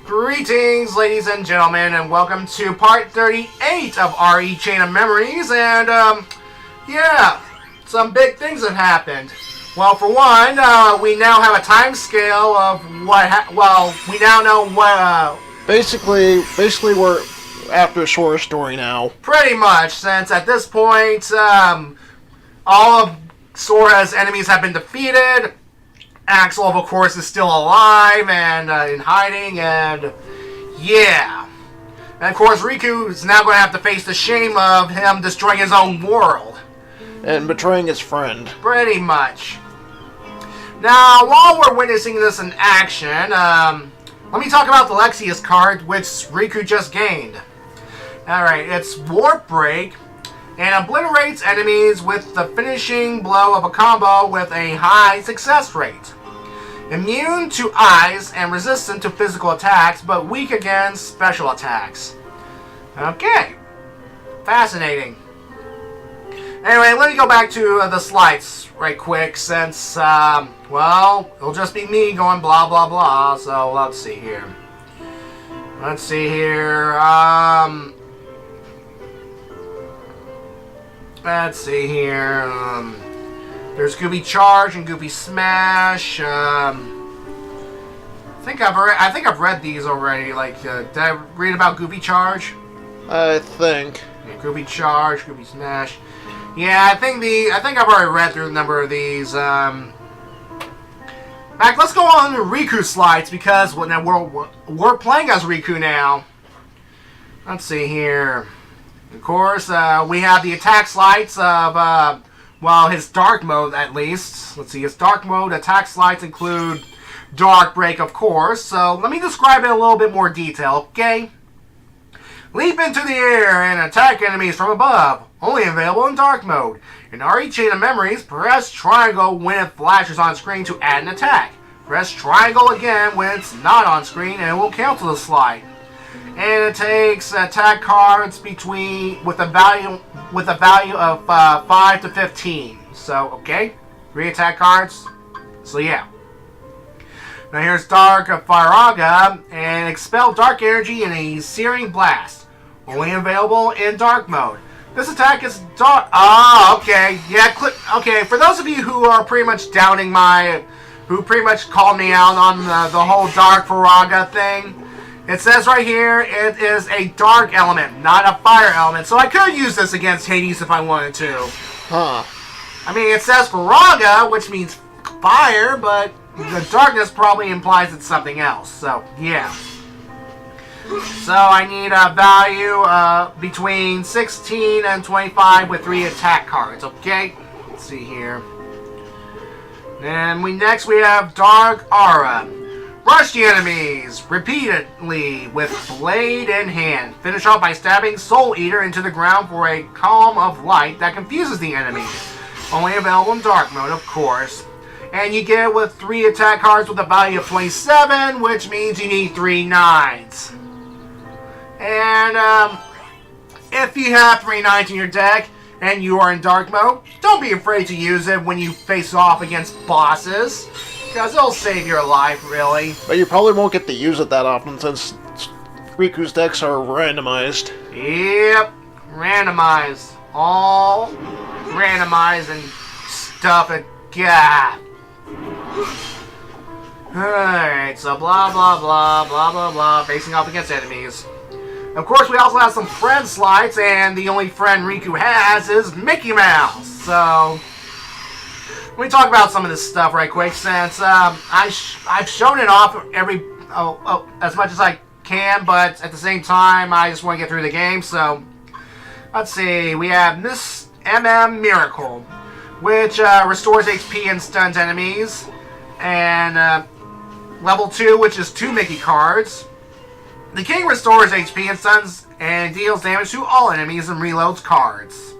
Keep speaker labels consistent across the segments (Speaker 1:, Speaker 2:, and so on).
Speaker 1: Greetings, ladies and gentlemen, and welcome to part 38 of RE Chain of Memories, and, yeah, some big things have happened. Well, for one, we now have a time scale of we now know what,
Speaker 2: Basically, we're after a shorter story now.
Speaker 1: pretty much, since at this point, all of Sora's enemies have been defeated. Axel, of course, is still alive and in hiding, and yeah. And of course, Riku is now going to have to face the shame of him destroying his own world.
Speaker 2: And betraying his friend.
Speaker 1: Pretty much. Now, while we're witnessing this in action, let me talk about the Lexius card, which Riku just gained. Alright, it's Warp Break, and obliterates enemies with the finishing blow of a combo with a high success rate. Immune to eyes and resistant to physical attacks, but weak against special attacks. Okay. Fascinating. Anyway, let me go back to the slides right quick, since, well, it'll just be me going blah blah blah, so let's see here. Let's see here, there's Goopy Charge and Goopy Smash. I think I've read these already. Like, did I read about Goopy Charge?
Speaker 2: I think.
Speaker 1: Yeah, Goopy Charge, Goopy Smash. Yeah, I think I've already read through a number of these. Back, let's go on to Riku slides because we're playing as Riku now. Let's see here. Of course, we have the attack slides of his dark mode, at least. Let's see, his dark mode attack slides include Dark Break, of course. So let me describe it in a little bit more detail, okay? Leap into the air and attack enemies from above. Only available in dark mode. In RE Chain of Memories, press triangle when it flashes on screen to add an attack. Press triangle again when it's not on screen and it will cancel the slide. And it takes attack cards with a value of 5 to 15. So, okay, 3 attack cards. So yeah. Now here's Dark Firaga, and expel dark energy in a searing blast. Only available in dark mode. This attack is dark. Okay, yeah. Okay, for those of you who are pretty much doubting who pretty much called me out on the whole Dark Firaga thing. It says right here, it is a dark element, not a fire element. So I could use this against Hades if I wanted to.
Speaker 2: Huh.
Speaker 1: I mean, it says Firaga, which means fire, but the darkness probably implies it's something else. So, yeah. So I need a value between 16 and 25 with 3 attack cards, okay? Let's see here. And next we have Dark Aura. Rush the enemies repeatedly with blade in hand. Finish off by stabbing Soul Eater into the ground for a column of light that confuses the enemy. Only available in dark mode, of course. And you get it with 3 attack cards with a value of 27, which means you need 3 9s. And if you have 3 9s in your deck and you are in dark mode, don't be afraid to use it when you face off against bosses. Because it'll save your life, really.
Speaker 2: But you probably won't get to use it that often since Riku's decks are randomized.
Speaker 1: Yep, randomized. All randomized and stuff. God. Alright, so blah blah blah blah blah blah, facing off against enemies. Of course, we also have some friend slides, and the only friend Riku has is Mickey Mouse. So let me talk about some of this stuff right quick, since I've shown it off as much as I can, but at the same time, I just want to get through the game. So let's see, we have Miss MM Miracle, which restores HP and stuns enemies, and level 2, which is 2 Mickey cards. The King restores HP and stuns and deals damage to all enemies and reloads cards.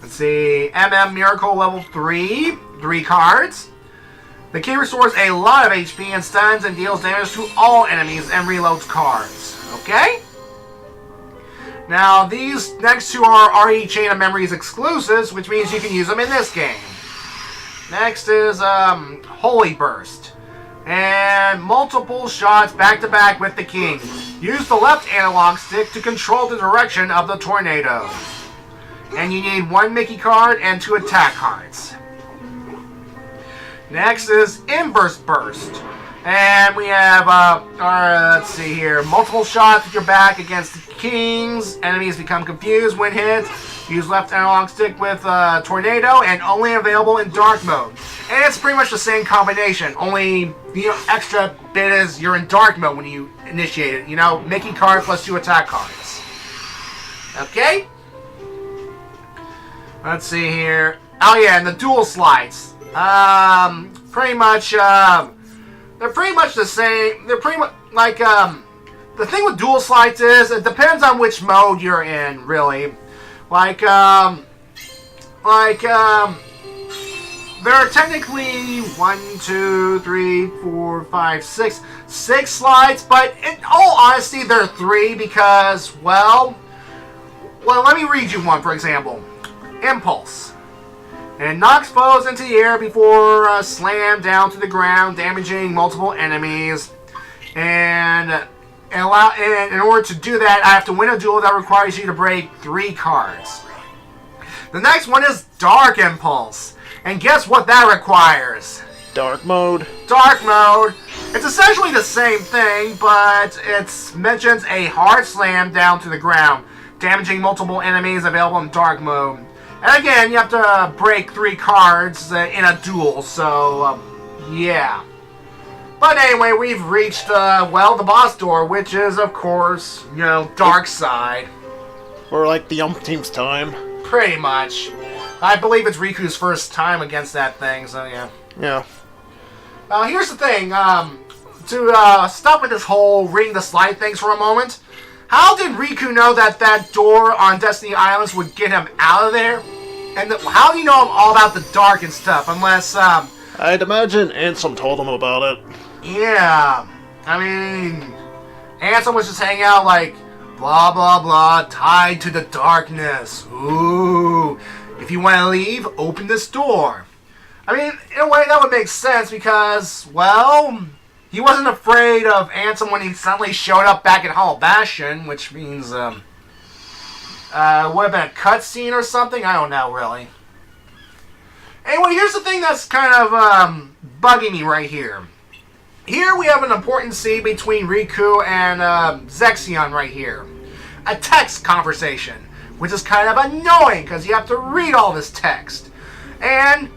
Speaker 1: Let's see, MM Miracle level 3, 3 cards. The King restores a lot of HP and stuns and deals damage to all enemies and reloads cards. Okay? Now, these next two are RE Chain of Memories exclusives, which means you can use them in this game. Next is Holy Burst. and multiple shots back to back with the king. Use the left analog stick to control the direction of the tornado. And you need 1 Mickey card and 2 attack cards. Next is Inverse Burst. And we have, let's see here, multiple shots with your back against the kings. Enemies become confused when hit. Use left analog stick with Tornado, and only available in dark mode. And it's pretty much the same combination. Only, extra bit is you're in dark mode when you initiate it. Mickey card plus 2 attack cards. Okay? Let's see here. Oh yeah, and the dual slides. Pretty much, they're pretty much the same. They're pretty much like, the thing with dual slides is it depends on which mode you're in, really. There are technically 1, 2, 3, 4, 5, 6 slides, but in all honesty, there are 3 because, well, let me read you one, for example. Impulse. And knocks foes into the air before slam down to the ground, damaging multiple enemies. And in order to do that, I have to win a duel that requires you to break 3 cards. The next one is Dark Impulse. And guess what that requires?
Speaker 2: Dark mode.
Speaker 1: Dark mode. It's essentially the same thing, but it mentions a hard slam down to the ground, damaging multiple enemies available in dark mode. And again, you have to break 3 cards in a duel, so, yeah. But anyway, we've reached, the boss door, which is, of course, Dark Side.
Speaker 2: Or like the umpteenth time.
Speaker 1: Pretty much. I believe it's Riku's first time against that thing, so yeah.
Speaker 2: Yeah.
Speaker 1: Here's the thing, to stop with this whole reading the slide things for a moment. How did Riku know that door on Destiny Islands would get him out of there? And how do you know all about the dark and stuff? Unless,
Speaker 2: I'd imagine Ansem told him about it.
Speaker 1: Yeah. I mean, Ansem was just hanging out like, blah, blah, blah, tied to the darkness. Ooh. If you want to leave, open this door. I mean, in a way, that would make sense because, well, he wasn't afraid of Ansem when he suddenly showed up back at Hollow Bastion, which means, would have been a cutscene or something? I don't know, really. Anyway, here's the thing that's kind of, bugging me right here. Here we have an important scene between Riku and, Zexion right here. A text conversation, which is kind of annoying because you have to read all this text. And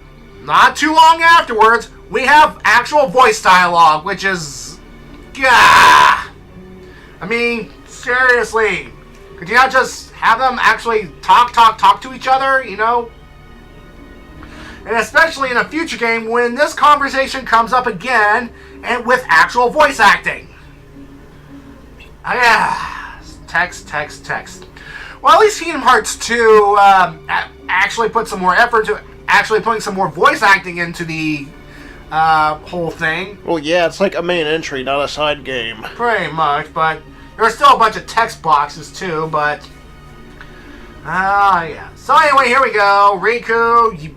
Speaker 1: not too long afterwards, we have actual voice dialogue, which is... Gah! I mean, seriously. Could you not just have them actually talk to each other, And especially in a future game when this conversation comes up again and with actual voice acting. Text. Well, at least Kingdom Hearts 2 actually put some more effort to actually putting some more voice acting into the whole thing.
Speaker 2: Well, yeah, it's like a main entry, not a side game.
Speaker 1: Pretty much, but there are still a bunch of text boxes too, but... yeah. So anyway, here we go. Riku,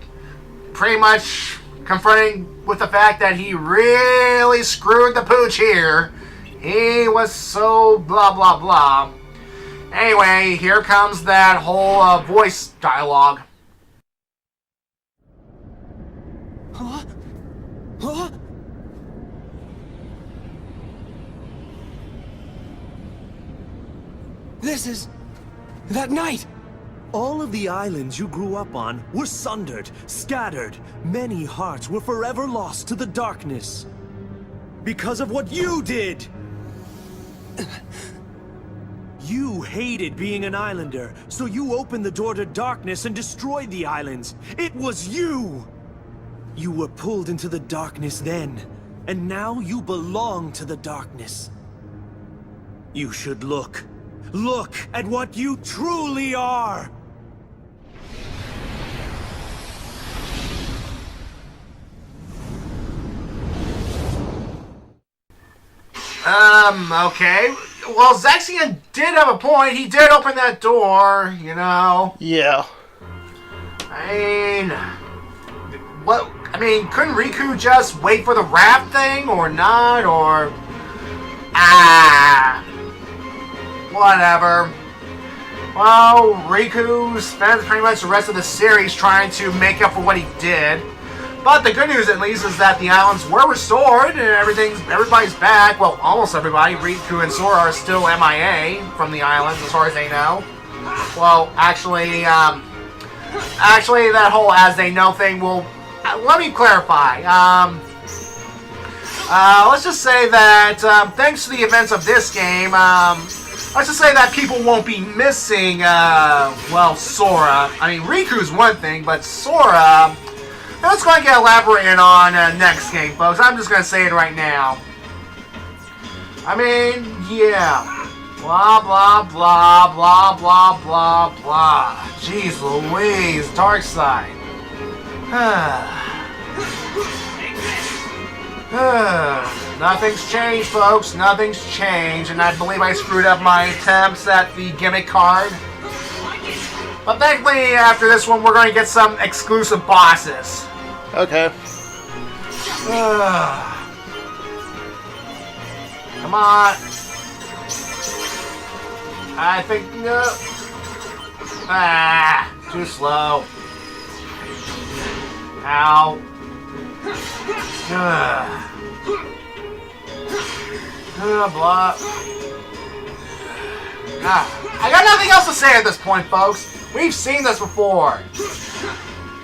Speaker 1: pretty much confronting with the fact that he really screwed the pooch here. He was so blah, blah, blah. Anyway, here comes that whole voice dialogue.
Speaker 3: Huh? Huh? This is... that night!
Speaker 4: All of the islands you grew up on were sundered, scattered. Many hearts were forever lost to the darkness. Because of what you did! You hated being an islander, so you opened the door to darkness and destroyed the islands. It was you! You were pulled into the darkness then, and now you belong to the darkness. You should look. Look at what you truly are!
Speaker 1: Okay. Well, Zexion did have a point. He did open that door,
Speaker 2: Yeah.
Speaker 1: I mean... What? I mean, couldn't Riku just wait for the raft thing or not? Or... Whatever. Well, Riku spends pretty much the rest of the series trying to make up for what he did. But the good news, at least, is that the islands were restored and everybody's back. Well, almost everybody. Riku and Sora are still MIA from the islands, as far as they know. Well, actually, that whole as they know thing will... let me clarify. Let's just say that thanks to the events of this game, let's just say that people won't be missing, well, Sora. I mean, Riku's one thing, but Sora... That's going to get elaborated on next game, folks. I'm just going to say it right now. I mean, yeah. Blah, blah, blah, blah, blah, blah, blah. Jeez Louise, Darkseid. Nothing's changed, folks. Nothing's changed. And I believe I screwed up my attempts at the gimmick card. But thankfully, after this one, we're going to get some exclusive bosses.
Speaker 2: Okay.
Speaker 1: Come on. I think... too slow. Ow. Blah. I got nothing else to say at this point, folks. We've seen this before.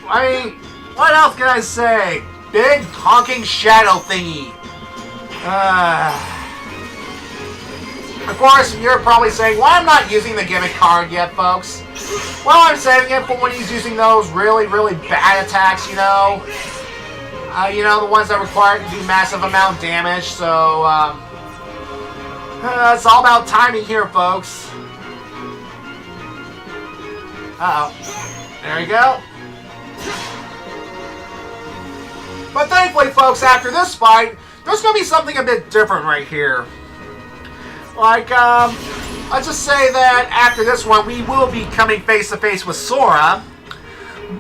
Speaker 1: I mean, what else can I say? Big honking shadow thingy. Of course, you're probably saying, why I'm not using the gimmick card yet, folks? Well, I'm saving it for when he's using those really, really bad attacks, you know? You know, the ones that require to do massive amount of damage, so, it's all about timing here, folks. Uh-oh. There you go. But thankfully, folks, after this fight, there's going to be something a bit different right here. Like, let's just say that after this one, we will be coming face-to-face with Sora.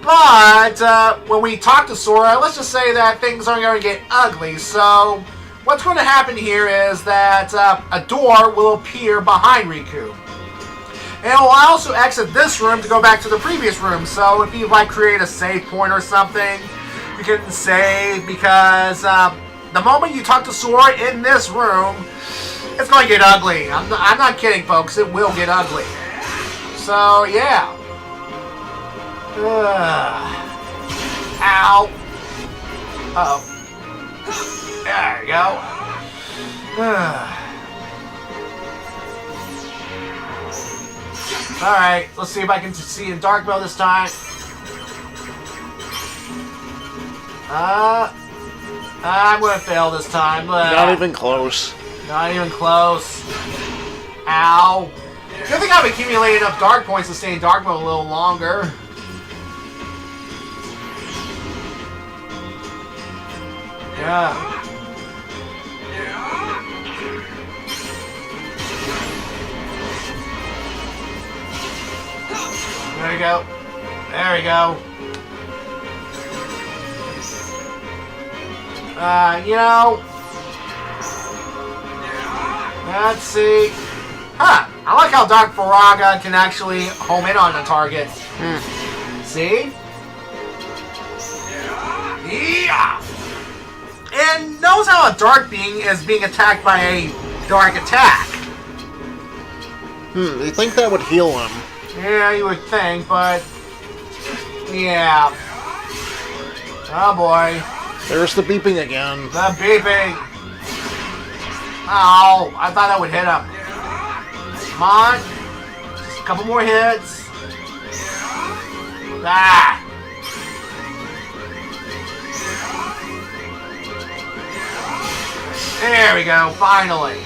Speaker 1: But, when we talk to Sora, let's just say that things are going to get ugly. So, what's going to happen here is that a door will appear behind Riku. And it will also exit this room to go back to the previous room. So, if you, like, create a save point or something, you can save, because the moment you talk to Sora in this room, it's going to get ugly. I'm not kidding, folks. It will get ugly. So, yeah. Ow. Uh-oh. There you go. Alright, let's see if I can see in dark mode this time. I'm gonna fail this time, but...
Speaker 2: Not even close.
Speaker 1: Not even close. Ow. Good thing I've accumulated enough dark points to stay in dark mode a little longer. Yeah. There you go. There we go. You know... Let's see. Huh. I like how Dark Faraga can actually home in on the target. See? Yeah. And knows how a dark being is being attacked by a dark attack.
Speaker 2: You think that would heal him?
Speaker 1: Yeah, you would think, but... Yeah. Oh boy.
Speaker 2: There's the beeping again.
Speaker 1: The beeping. Oh, I thought that would hit him. Come on. Just a couple more hits. Ah. There we go, finally.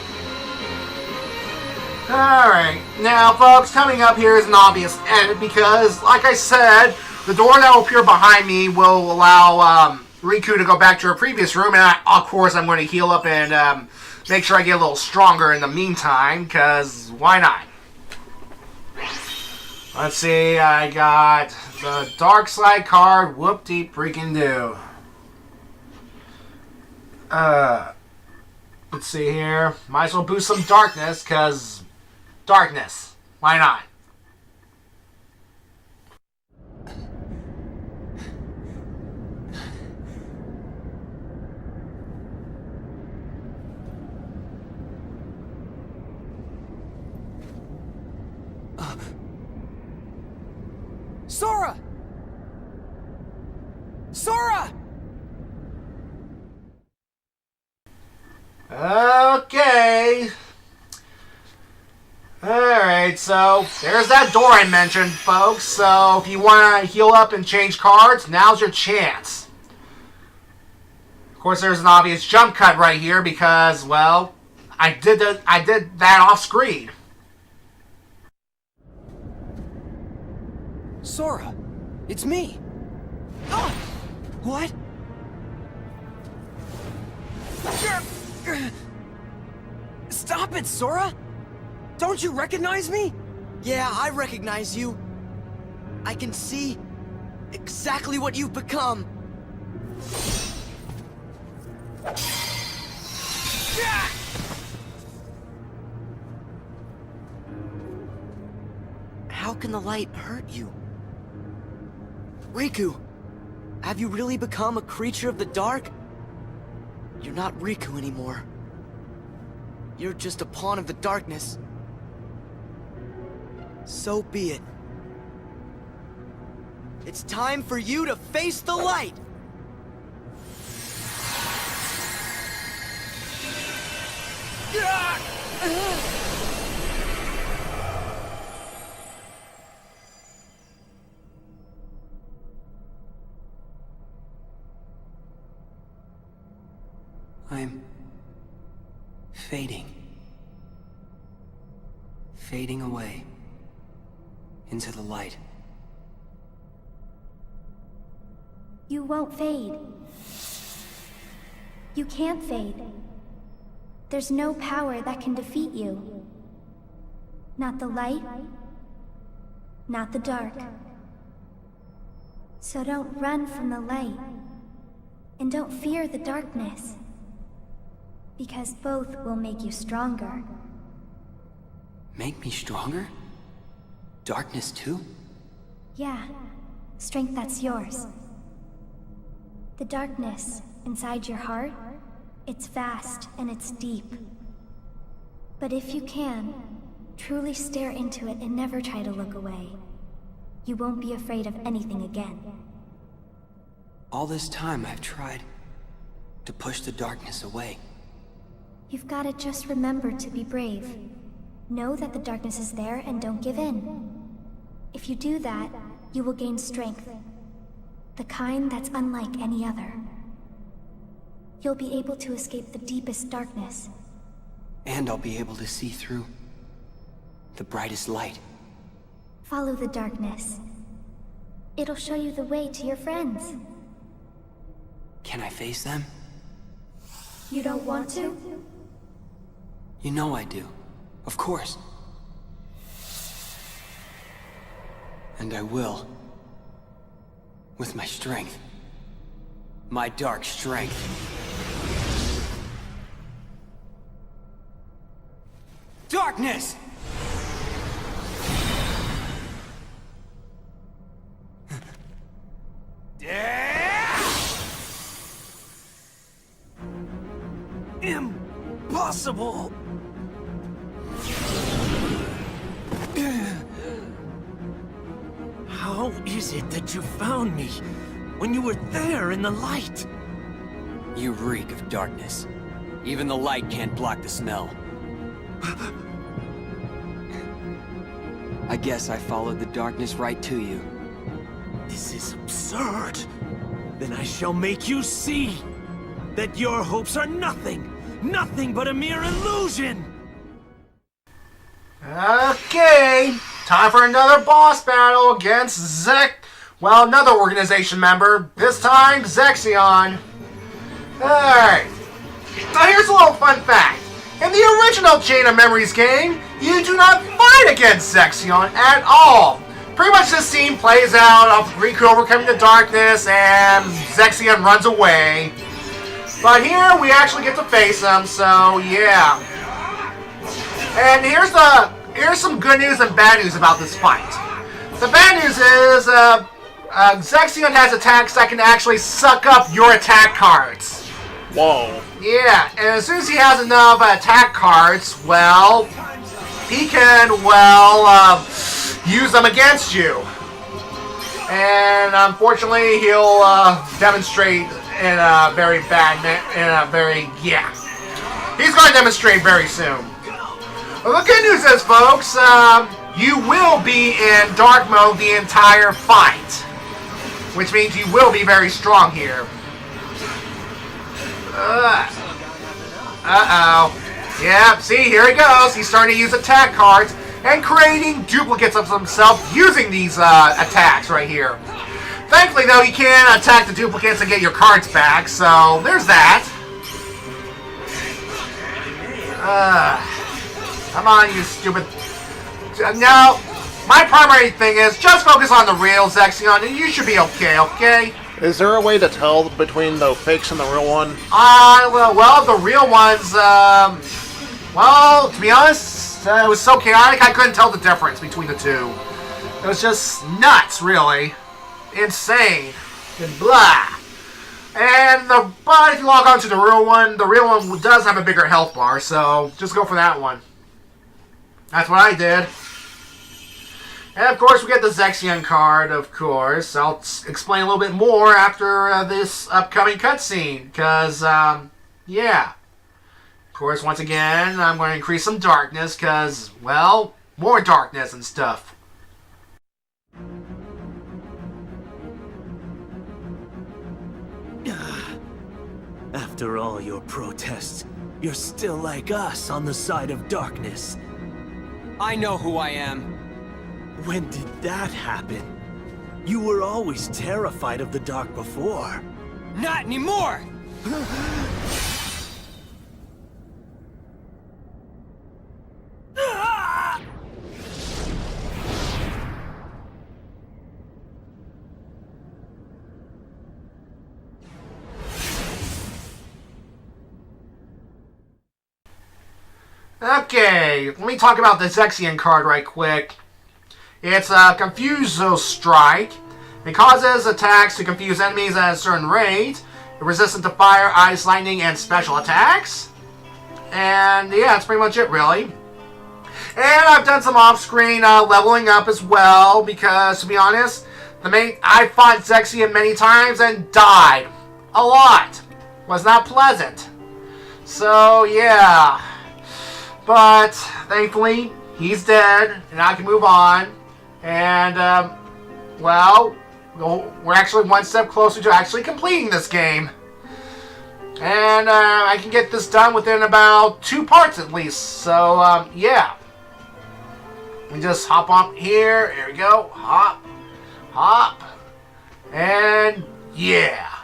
Speaker 1: Alright, now folks, coming up here is an obvious edit because, like I said, the door that will appear behind me will allow Riku to go back to her previous room, and of course I'm going to heal up and make sure I get a little stronger in the meantime, because why not? Let's see, I got the Dark Side card, whoop-de-freaking-do. Let's see here. Might as well boost some darkness, because darkness. Why not?
Speaker 3: Sora! Sora!
Speaker 1: Okay. Alright, so there's that door I mentioned, folks. So if you want to heal up and change cards, now's your chance. Of course, there's an obvious jump cut right here because, well, I did that off screen.
Speaker 3: Sora, it's me. Ah! What? Stop it, Sora! Don't you recognize me?
Speaker 5: Yeah, I recognize you. I can see exactly what you've become. How can the light hurt you? Riku, have you really become a creature of the dark? You're not Riku anymore. You're just a pawn of the darkness. So be it. It's time for you to face the light!
Speaker 3: I'm fading. Fading away into the light.
Speaker 6: You won't fade. You can't fade. There's no power that can defeat you. Not the light, not the dark. So don't run from the light, and don't fear the darkness, because both will make you stronger.
Speaker 3: Make me stronger? Darkness too?
Speaker 6: Yeah, strength that's yours. The darkness inside your heart, it's vast and it's deep. But if you can, truly stare into it and never try to look away, you won't be afraid of anything again.
Speaker 3: All this time I've tried to push the darkness away.
Speaker 6: You've got to just remember to be brave. Know that the darkness is there and don't give in. If you do that, you will gain strength. The kind that's unlike any other. You'll be able to escape the deepest darkness.
Speaker 3: And I'll be able to see through the brightest light.
Speaker 6: Follow the darkness. It'll show you the way to your friends.
Speaker 3: Can I face them?
Speaker 6: You don't want to?
Speaker 3: You know I do. Of course. And I will. With my strength. My dark strength. Darkness!
Speaker 4: Impossible! How is it that you found me when you were there in the light?
Speaker 3: You reek of darkness. Even the light can't block the smell. I guess I followed the darkness right to you.
Speaker 4: This is absurd. Then I shall make you see that your hopes are nothing. Nothing but a mere illusion.
Speaker 1: Okay, time for another boss battle against well, another organization member, this time Zexion. Alright, now here's a little fun fact. In the original Chain of Memories game, you do not fight against Zexion at all. Pretty much this scene plays out of Riku overcoming the darkness and Zexion runs away. But here we actually get to face him, so yeah. And here's some good news and bad news about this fight. The bad news is Zexion has attacks that can actually suck up your attack cards.
Speaker 2: Whoa.
Speaker 1: Yeah, and as soon as he has enough attack cards, well, he can, well, use them against you. And unfortunately, he'll demonstrate in a very yeah. He's going to demonstrate very soon. Well, the good news is, folks, you will be in dark mode the entire fight. Which means you will be very strong here. Uh-oh. Yeah, see, here he goes. He's starting to use attack cards and creating duplicates of himself using these attacks right here. Thankfully, though, you can attack the duplicates and get your cards back, so there's that. Come on, you stupid... No, my primary thing is just focus on the real Zexion, and you should be okay?
Speaker 2: Is there a way to tell between the fakes and the real one?
Speaker 1: Well, the real ones, well, to be honest, it was so chaotic I couldn't tell the difference between the two. It was just nuts, really. Insane. And blah. But if you log on to the real one does have a bigger health bar, so just go for that one. That's what I did. And of course, we get the Zexion card, of course. I'll explain a little bit more after this upcoming cutscene, because, yeah. Of course, once again, I'm going to increase some darkness, because, well, more darkness and stuff.
Speaker 4: After all your protests, you're still like us on the side of darkness.
Speaker 5: I know who I am.
Speaker 4: When did that happen? You were always terrified of the dark before.
Speaker 5: Not anymore!
Speaker 1: Okay, let me talk about the Zexion card right quick. It's a Confuso Strike. It causes attacks to confuse enemies at a certain rate. It's resistant to fire, ice, lightning, and special attacks. And yeah, that's pretty much it, really. And I've done some off-screen leveling up as well, because to be honest, I fought Zexion many times and died. A lot. Was not pleasant. So yeah. But thankfully, he's dead, and I can move on. And, well, we're actually one step closer to actually completing this game. And I can get this done within about 2 parts at least. So, yeah. We just hop on here. Here we go. Hop. Hop. And, yeah.